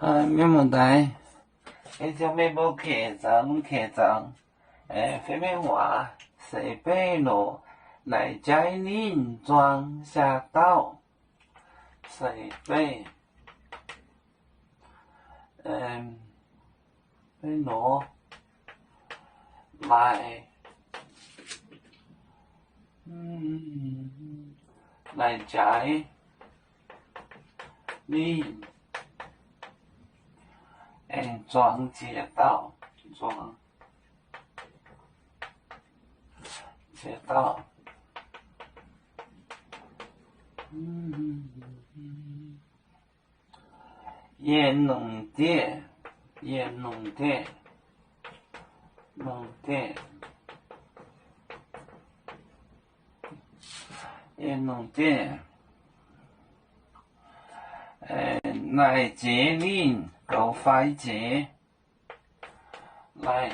咩问题？你只咩无客栈？飞咩话？西北路来摘林庄下道，西北，北路来，来摘林。庄街道，庄街道，盐农店，农店，盐农店，来接林搞快捷，来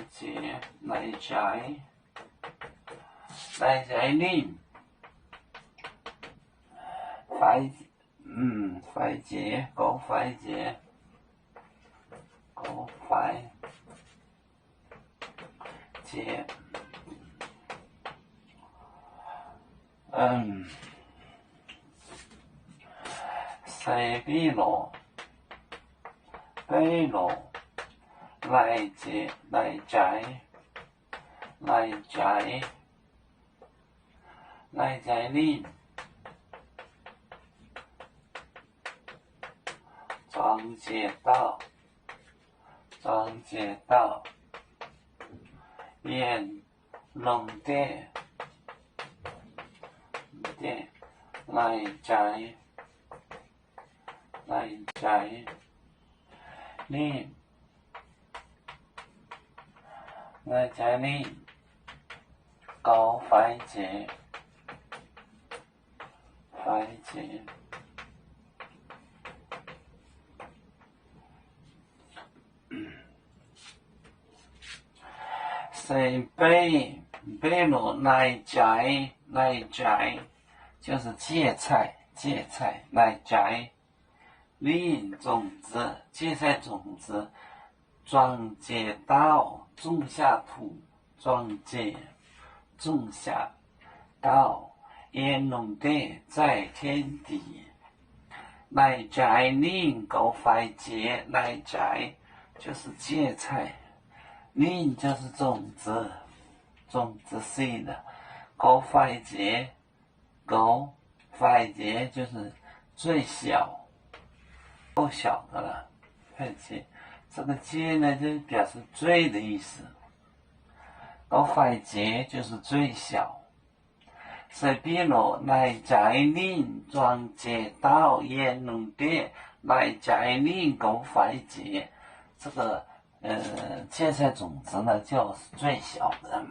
摘林，快捷，搞快捷，西北路，北路，来摘林，庄街道，盐农店，来摘林，搞快捷，西北路来摘，就是芥菜，来摘林种子，芥菜种子，庄街道，种下土，庄街，种下道，盐农店在天地，来摘林搞快捷，来摘就是芥菜。林就是种子系的，搞快捷就是最小，够小的了。快捷，这个捷呢就表示最的意思，搞快捷就是最小。西北路来摘林，庄街道，盐农店来摘林，搞快捷，这个。芥菜种子呢，就是最小的。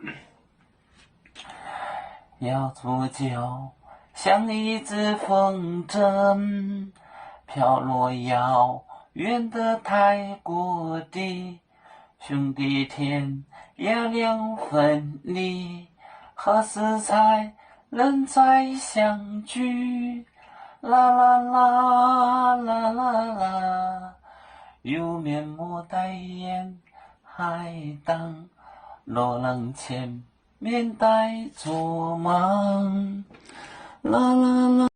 要煮酒，像一只风筝，飘落遥远的泰国地。兄弟天涯两分离，何时才能再相聚？啦啦啦啦啦啦。有面膜代言，还当路人前面带着忙，啦啦啦。